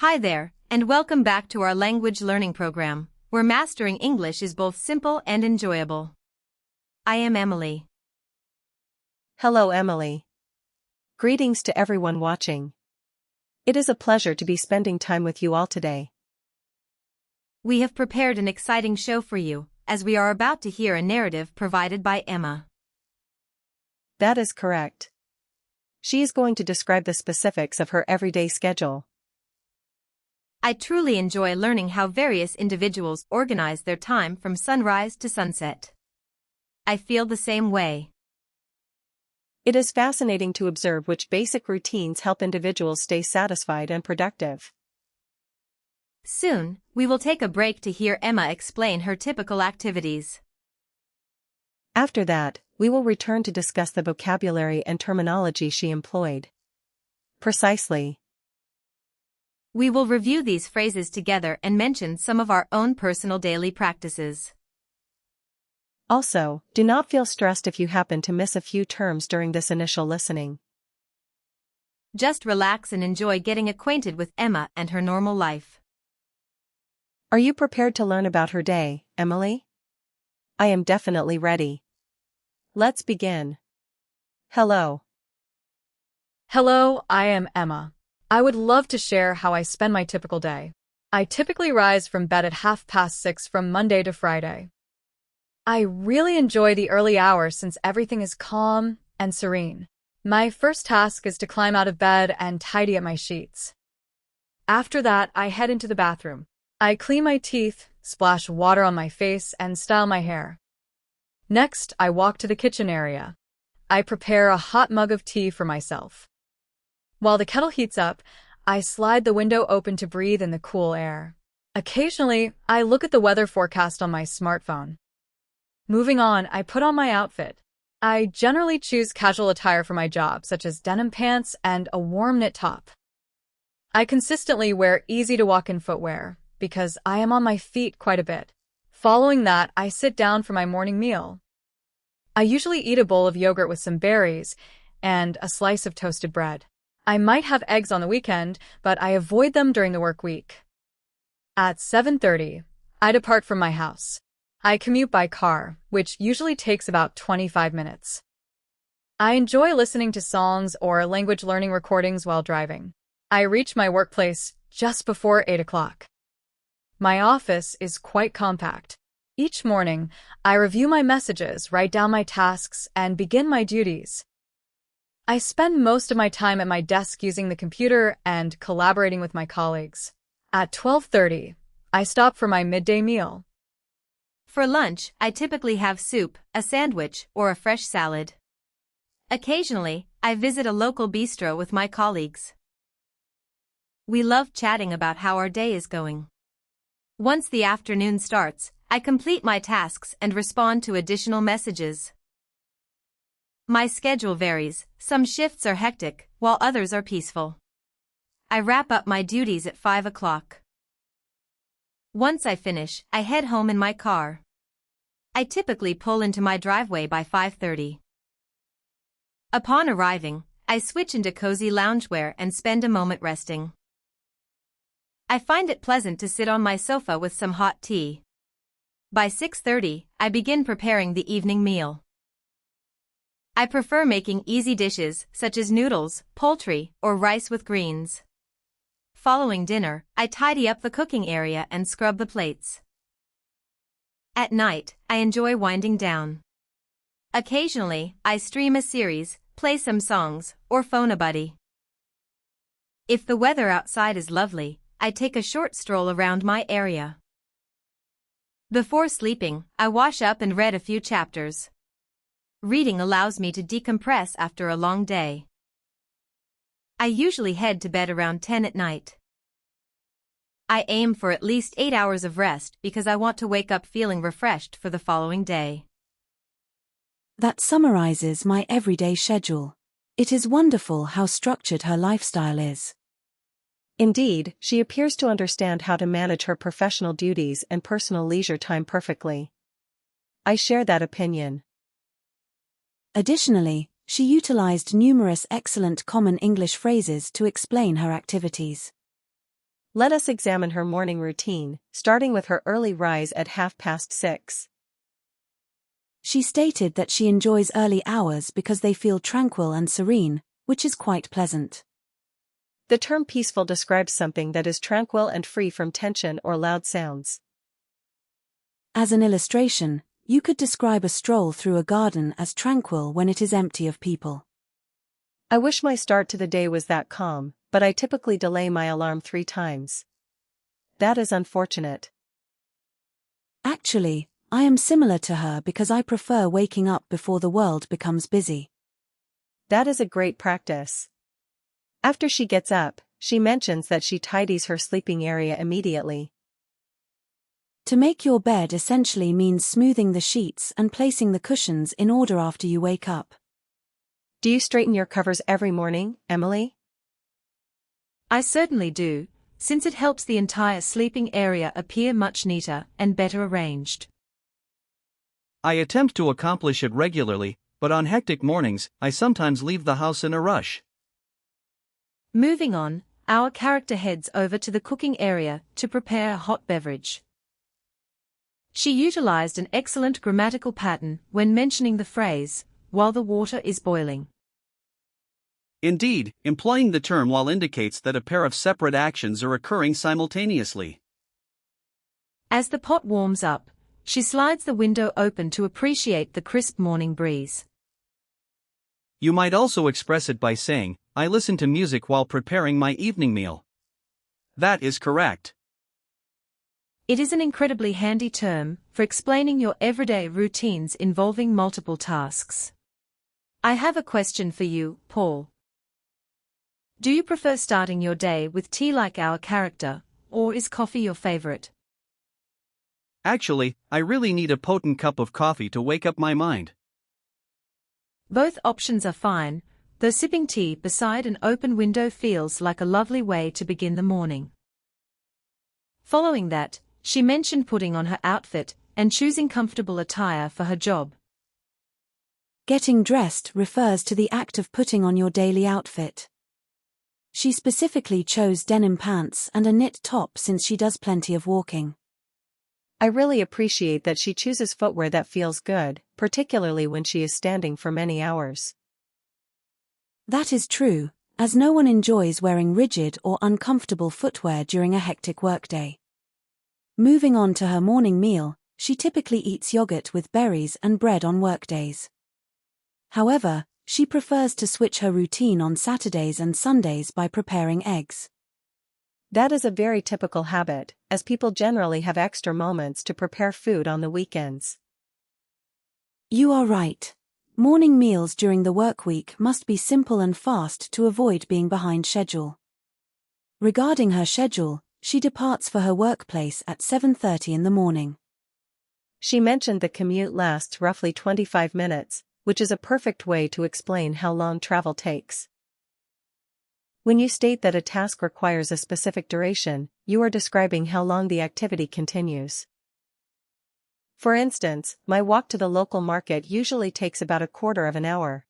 Hi there, and welcome back to our language learning program, where mastering English is both simple and enjoyable. I am Emily. Hello, Emily. Greetings to everyone watching. It is a pleasure to be spending time with you all today. We have prepared an exciting show for you, as we are about to hear a narrative provided by Emma. That is correct. She is going to describe the specifics of her everyday schedule. I truly enjoy learning how various individuals organize their time from sunrise to sunset. I feel the same way. It is fascinating to observe which basic routines help individuals stay satisfied and productive. Soon, we will take a break to hear Emma explain her typical activities. After that, we will return to discuss the vocabulary and terminology she employed. Precisely. We will review these phrases together and mention some of our own personal daily practices. Also, do not feel stressed if you happen to miss a few terms during this initial listening. Just relax and enjoy getting acquainted with Emma and her normal life. Are you prepared to learn about her day, Emily? I am definitely ready. Let's begin. Hello. Hello, I am Emma. I would love to share how I spend my typical day. I typically rise from bed at 6:30 from Monday to Friday. I really enjoy the early hours since everything is calm and serene. My first task is to climb out of bed and tidy up my sheets. After that, I head into the bathroom. I clean my teeth, splash water on my face, and style my hair. Next, I walk to the kitchen area. I prepare a hot mug of tea for myself. While the kettle heats up, I slide the window open to breathe in the cool air. Occasionally, I look at the weather forecast on my smartphone. Moving on, I put on my outfit. I generally choose casual attire for my job, such as denim pants and a warm knit top. I consistently wear easy-to-walk-in footwear, because I am on my feet quite a bit. Following that, I sit down for my morning meal. I usually eat a bowl of yogurt with some berries and a slice of toasted bread. I might have eggs on the weekend, but I avoid them during the work week. At 7:30, I depart from my house. I commute by car, which usually takes about 25 minutes. I enjoy listening to songs or language learning recordings while driving. I reach my workplace just before 8 o'clock. My office is quite compact. Each morning, I review my messages, write down my tasks, and begin my duties. I spend most of my time at my desk using the computer and collaborating with my colleagues. At 12:30, I stop for my midday meal. For lunch, I typically have soup, a sandwich, or a fresh salad. Occasionally, I visit a local bistro with my colleagues. We love chatting about how our day is going. Once the afternoon starts, I complete my tasks and respond to additional messages. My schedule varies, some shifts are hectic, while others are peaceful. I wrap up my duties at 5 o'clock. Once I finish, I head home in my car. I typically pull into my driveway by 5:30. Upon arriving, I switch into cozy loungewear and spend a moment resting. I find it pleasant to sit on my sofa with some hot tea. By 6:30, I begin preparing the evening meal. I prefer making easy dishes such as noodles, poultry, or rice with greens. Following dinner, I tidy up the cooking area and scrub the plates. At night, I enjoy winding down. Occasionally, I stream a series, play some songs, or phone a buddy. If the weather outside is lovely, I take a short stroll around my area. Before sleeping, I wash up and read a few chapters. Reading allows me to decompress after a long day. I usually head to bed around 10 at night. I aim for at least 8 hours of rest because I want to wake up feeling refreshed for the following day. That summarizes my everyday schedule. It is wonderful how structured her lifestyle is. Indeed, she appears to understand how to manage her professional duties and personal leisure time perfectly. I share that opinion. Additionally, she utilized numerous excellent common English phrases to explain her activities. Let us examine her morning routine, starting with her early rise at 6:30. She stated that she enjoys early hours because they feel tranquil and serene, which is quite pleasant. The term peaceful describes something that is tranquil and free from tension or loud sounds. As an illustration, you could describe a stroll through a garden as tranquil when it is empty of people. I wish my start to the day was that calm, but I typically delay my alarm 3 times. That is unfortunate. Actually, I am similar to her because I prefer waking up before the world becomes busy. That is a great practice. After she gets up, she mentions that she tidies her sleeping area immediately. To make your bed essentially means smoothing the sheets and placing the cushions in order after you wake up. Do you straighten your covers every morning, Emily? I certainly do, since it helps the entire sleeping area appear much neater and better arranged. I attempt to accomplish it regularly, but on hectic mornings, I sometimes leave the house in a rush. Moving on, our character heads over to the cooking area to prepare a hot beverage. She utilized an excellent grammatical pattern when mentioning the phrase, while the water is boiling. Indeed, employing the term while indicates that a pair of separate actions are occurring simultaneously. As the pot warms up, she slides the window open to appreciate the crisp morning breeze. You might also express it by saying, I listen to music while preparing my evening meal. That is correct. It is an incredibly handy term for explaining your everyday routines involving multiple tasks. I have a question for you, Paul. Do you prefer starting your day with tea like our character, or is coffee your favorite? Actually, I really need a potent cup of coffee to wake up my mind. Both options are fine, though sipping tea beside an open window feels like a lovely way to begin the morning. Following that, she mentioned putting on her outfit and choosing comfortable attire for her job. Getting dressed refers to the act of putting on your daily outfit. She specifically chose denim pants and a knit top since she does plenty of walking. I really appreciate that she chooses footwear that feels good, particularly when she is standing for many hours. That is true, as no one enjoys wearing rigid or uncomfortable footwear during a hectic workday. Moving on to her morning meal, she typically eats yogurt with berries and bread on workdays. However, she prefers to switch her routine on Saturdays and Sundays by preparing eggs. That is a very typical habit, as people generally have extra moments to prepare food on the weekends. You are right. Morning meals during the work week must be simple and fast to avoid being behind schedule. Regarding her schedule, she departs for her workplace at 7:30 in the morning. She mentioned the commute lasts roughly 25 minutes, which is a perfect way to explain how long travel takes. When you state that a task requires a specific duration, you are describing how long the activity continues. For instance, my walk to the local market usually takes about a quarter of an hour.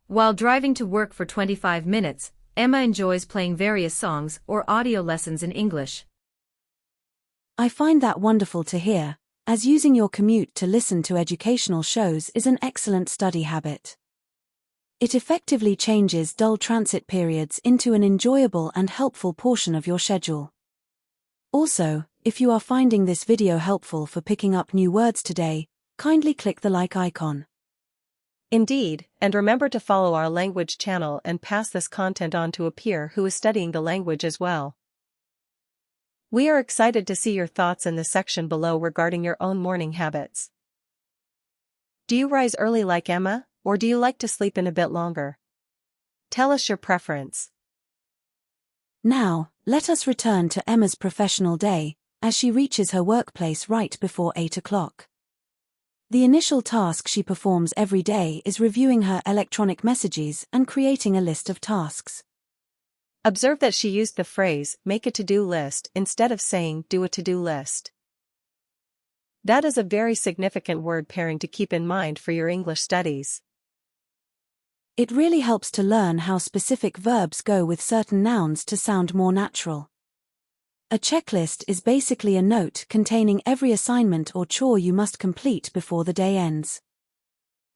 While driving to work for 25 minutes, Emma enjoys playing various songs or audio lessons in English. I find that wonderful to hear, as using your commute to listen to educational shows is an excellent study habit. It effectively changes dull transit periods into an enjoyable and helpful portion of your schedule. Also, if you are finding this video helpful for picking up new words today, kindly click the like icon. Indeed, and remember to follow our language channel and pass this content on to a peer who is studying the language as well. We are excited to see your thoughts in the section below regarding your own morning habits. Do you rise early like Emma, or do you like to sleep in a bit longer? Tell us your preference. Now, let us return to Emma's professional day, as she reaches her workplace right before 8 o'clock. The initial task she performs every day is reviewing her electronic messages and creating a list of tasks. Observe that she used the phrase, make a to-do list, instead of saying, do a to-do list. That is a very significant word pairing to keep in mind for your English studies. It really helps to learn how specific verbs go with certain nouns to sound more natural. A checklist is basically a note containing every assignment or chore you must complete before the day ends.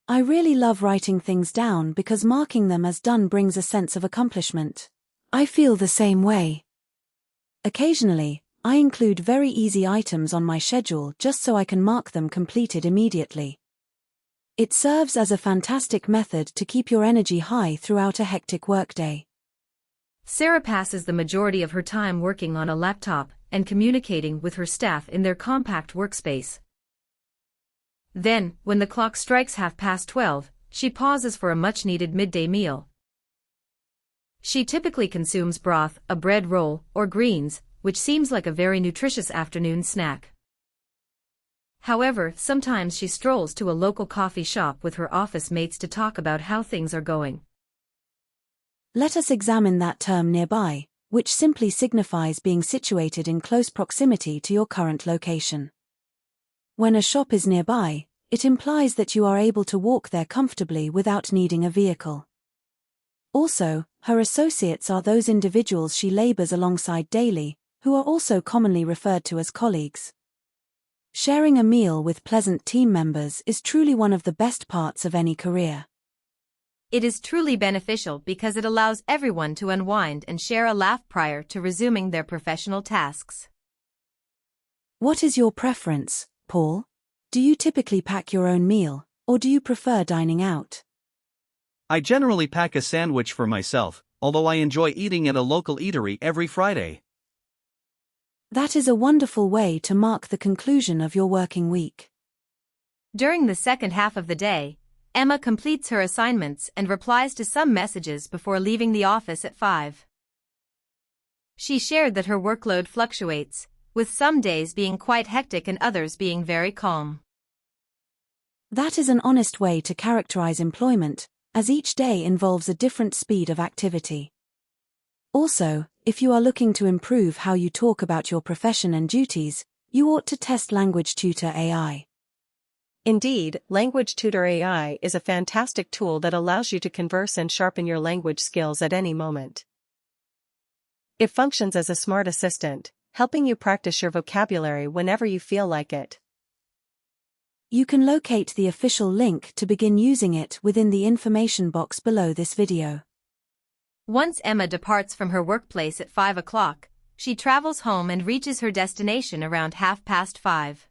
I really love writing things down because marking them as done brings a sense of accomplishment. I feel the same way. Occasionally, I include very easy items on my schedule just so I can mark them completed immediately. It serves as a fantastic method to keep your energy high throughout a hectic workday. Sarah passes the majority of her time working on a laptop and communicating with her staff in their compact workspace. Then, when the clock strikes 12:30, she pauses for a much-needed midday meal. She typically consumes broth, a bread roll, or greens, which seems like a very nutritious afternoon snack. However, sometimes she strolls to a local coffee shop with her office mates to talk about how things are going. Let us examine that term nearby, which simply signifies being situated in close proximity to your current location. When a shop is nearby, it implies that you are able to walk there comfortably without needing a vehicle. Also, her associates are those individuals she labors alongside daily, who are also commonly referred to as colleagues. Sharing a meal with pleasant team members is truly one of the best parts of any career. It is truly beneficial because it allows everyone to unwind and share a laugh prior to resuming their professional tasks. What is your preference, Paul? Do you typically pack your own meal, or do you prefer dining out? I generally pack a sandwich for myself, although I enjoy eating at a local eatery every Friday. That is a wonderful way to mark the conclusion of your working week. During the second half of the day, Emma completes her assignments and replies to some messages before leaving the office at 5. She shared that her workload fluctuates, with some days being quite hectic and others being very calm. That is an honest way to characterize employment, as each day involves a different speed of activity. Also, if you are looking to improve how you talk about your profession and duties, you ought to test Language Tutor AI. Indeed, Language Tutor AI is a fantastic tool that allows you to converse and sharpen your language skills at any moment. It functions as a smart assistant, helping you practice your vocabulary whenever you feel like it. You can locate the official link to begin using it within the information box below this video. Once Emma departs from her workplace at 5 o'clock, she travels home and reaches her destination around 5:30.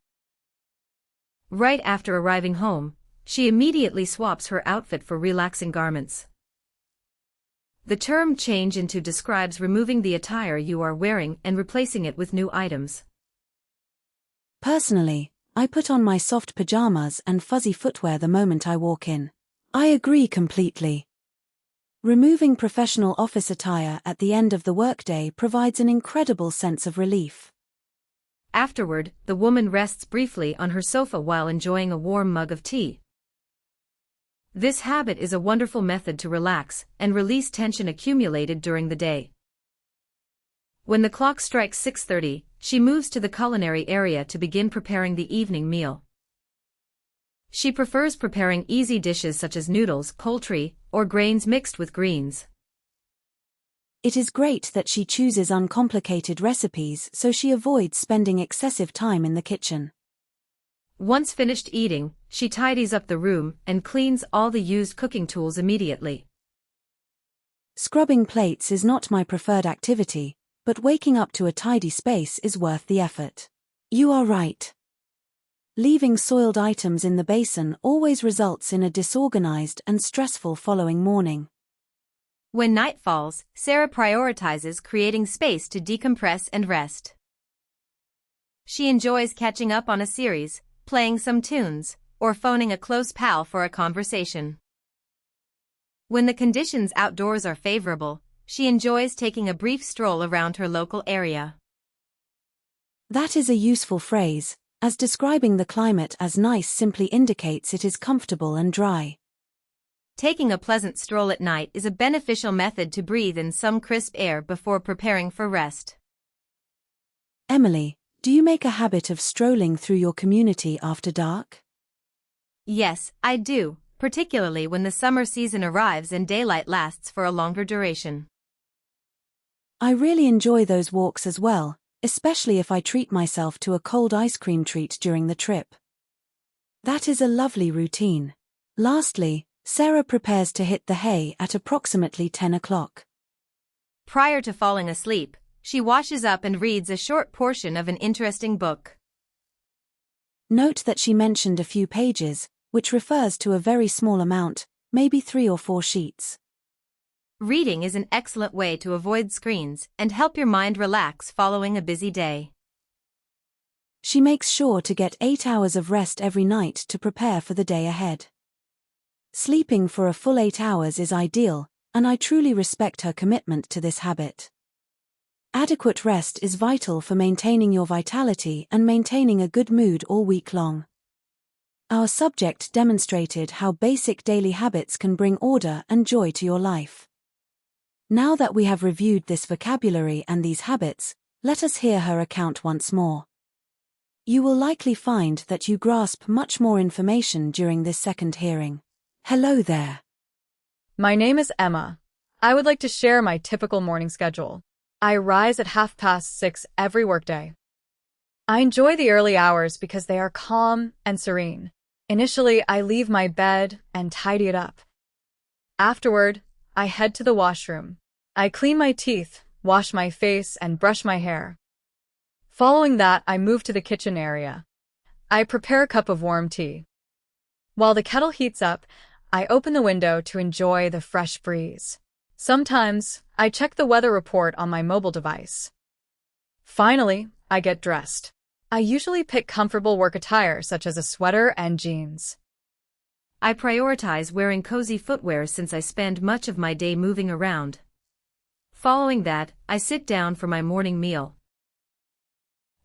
Right after arriving home, she immediately swaps her outfit for relaxing garments. The term change into describes removing the attire you are wearing and replacing it with new items. Personally, I put on my soft pajamas and fuzzy footwear the moment I walk in. I agree completely. Removing professional office attire at the end of the workday provides an incredible sense of relief. Afterward, the woman rests briefly on her sofa while enjoying a warm mug of tea. This habit is a wonderful method to relax and release tension accumulated during the day. When the clock strikes 6:30, she moves to the culinary area to begin preparing the evening meal. She prefers preparing easy dishes such as noodles, poultry, or grains mixed with greens. It is great that she chooses uncomplicated recipes so she avoids spending excessive time in the kitchen. Once finished eating, she tidies up the room and cleans all the used cooking tools immediately. Scrubbing plates is not my preferred activity, but waking up to a tidy space is worth the effort. You are right. Leaving soiled items in the basin always results in a disorganized and stressful following morning. When night falls, Sarah prioritizes creating space to decompress and rest. She enjoys catching up on a series, playing some tunes, or phoning a close pal for a conversation. When the conditions outdoors are favorable, she enjoys taking a brief stroll around her local area. That is a useful phrase, as describing the climate as nice simply indicates it is comfortable and dry. Taking a pleasant stroll at night is a beneficial method to breathe in some crisp air before preparing for rest. Emily, do you make a habit of strolling through your community after dark? Yes, I do, particularly when the summer season arrives and daylight lasts for a longer duration. I really enjoy those walks as well, especially if I treat myself to a cold ice cream treat during the trip. That is a lovely routine. Lastly, Sarah prepares to hit the hay at approximately 10 o'clock. Prior to falling asleep, she washes up and reads a short portion of an interesting book. Note that she mentioned a few pages, which refers to a very small amount, maybe 3 or 4 sheets. Reading is an excellent way to avoid screens and help your mind relax following a busy day. She makes sure to get 8 hours of rest every night to prepare for the day ahead. Sleeping for a full 8 hours is ideal, and I truly respect her commitment to this habit. Adequate rest is vital for maintaining your vitality and maintaining a good mood all week long. Our subject demonstrated how basic daily habits can bring order and joy to your life. Now that we have reviewed this vocabulary and these habits, let us hear her account once more. You will likely find that you grasp much more information during this second hearing. Hello there. My name is Emma. I would like to share my typical morning schedule. I rise at 6:30 every workday. I enjoy the early hours because they are calm and serene. Initially, I leave my bed and tidy it up. Afterward, I head to the washroom. I clean my teeth, wash my face, and brush my hair. Following that, I move to the kitchen area. I prepare a cup of warm tea. While the kettle heats up, I open the window to enjoy the fresh breeze. Sometimes, I check the weather report on my mobile device. Finally, I get dressed. I usually pick comfortable work attire such as a sweater and jeans. I prioritize wearing cozy footwear since I spend much of my day moving around. Following that, I sit down for my morning meal.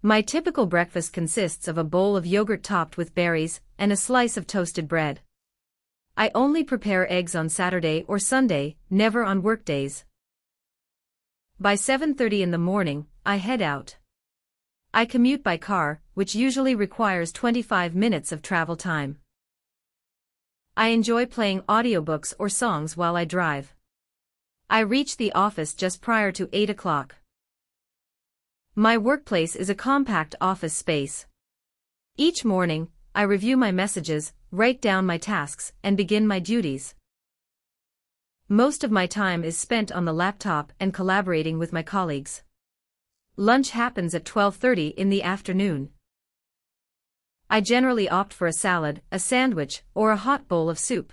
My typical breakfast consists of a bowl of yogurt topped with berries and a slice of toasted bread. I only prepare eggs on Saturday or Sunday, never on workdays. By 7:30 in the morning, I head out. I commute by car, which usually requires 25 minutes of travel time. I enjoy playing audiobooks or songs while I drive. I reach the office just prior to 8 o'clock. My workplace is a compact office space. Each morning, I review my messages, write down my tasks, and begin my duties. Most of my time is spent on the laptop and collaborating with my colleagues. Lunch happens at 12:30 in the afternoon. I generally opt for a salad, a sandwich, or a hot bowl of soup.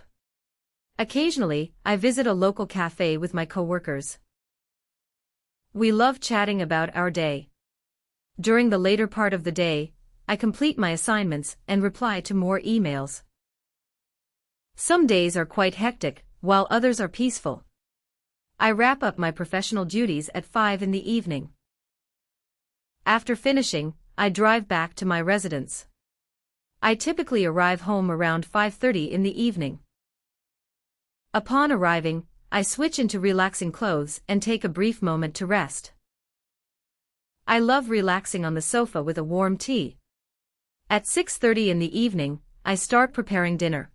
Occasionally, I visit a local cafe with my coworkers. We love chatting about our day. During the later part of the day, I complete my assignments and reply to more emails. Some days are quite hectic, while others are peaceful. I wrap up my professional duties at 5 in the evening. After finishing, I drive back to my residence. I typically arrive home around 5:30 in the evening. Upon arriving, I switch into relaxing clothes and take a brief moment to rest. I love relaxing on the sofa with a warm tea. At 6:30 in the evening, I start preparing dinner.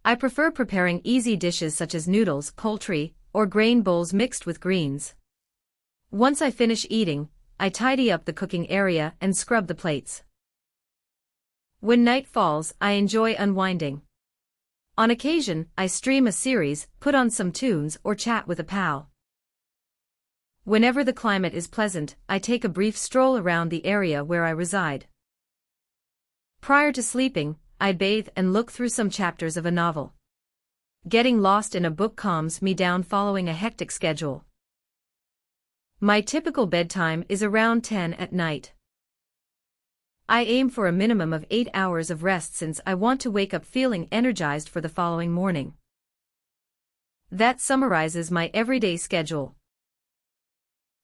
I prefer preparing easy dishes such as noodles, poultry, or grain bowls mixed with greens. Once I finish eating, I tidy up the cooking area and scrub the plates. When night falls, I enjoy unwinding. On occasion, I stream a series, put on some tunes, or chat with a pal. Whenever the climate is pleasant, I take a brief stroll around the area where I reside. Prior to sleeping, I bathe and look through some chapters of a novel. Getting lost in a book calms me down following a hectic schedule. My typical bedtime is around 10 at night. I aim for a minimum of 8 hours of rest since I want to wake up feeling energized for the following morning. That summarizes my everyday schedule.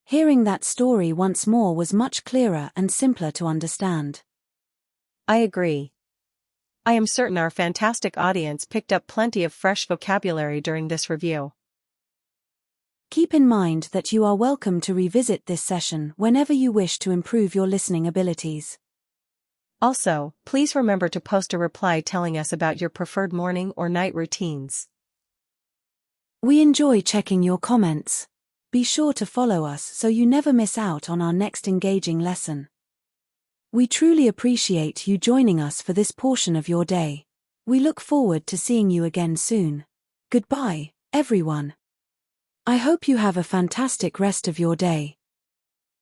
Hearing that story once more was much clearer and simpler to understand. I agree. I am certain our fantastic audience picked up plenty of fresh vocabulary during this review. Keep in mind that you are welcome to revisit this session whenever you wish to improve your listening abilities. Also, please remember to post a reply telling us about your preferred morning or night routines. We enjoy checking your comments. Be sure to follow us so you never miss out on our next engaging lesson. We truly appreciate you joining us for this portion of your day. We look forward to seeing you again soon. Goodbye, everyone. I hope you have a fantastic rest of your day.